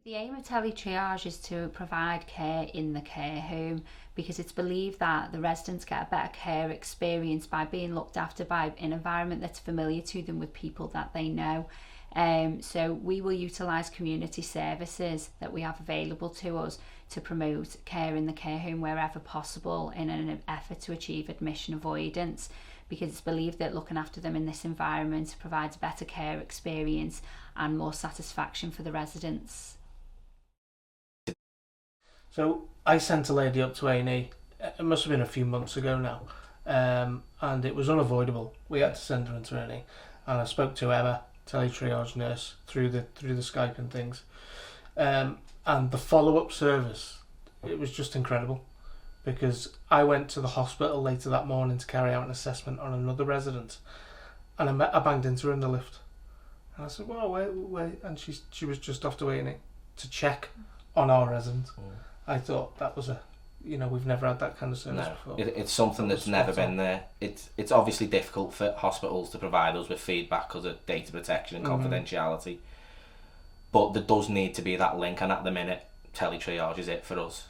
The aim of teletriage is to provide care in the care home, because it's believed that the residents get a better care experience by being looked after by an environment that's familiar to them with people that they know. So we will utilise community services that we have available to us to promote care in the care home wherever possible in an effort to achieve admission avoidance, because it's believed that looking after them in this environment provides a better care experience and more satisfaction for the residents. So I sent a lady up to A&E, it must have been a few months ago now, and it was unavoidable. We had to send her into A&E, and I spoke to Emma, teletriage nurse, through the Skype and things, and the follow-up service, it was just incredible, because I went to the hospital later that morning to carry out an assessment on another resident, and I banged into her in the lift, and I said, "Well, wait," and she was just off to A&E to check on our resident. I thought that was we've never had that kind of service before. It's something that's never been there. It's obviously difficult for hospitals to provide us with feedback because of data protection and confidentiality. But there does need to be that link, and at the minute, teletriage is it for us.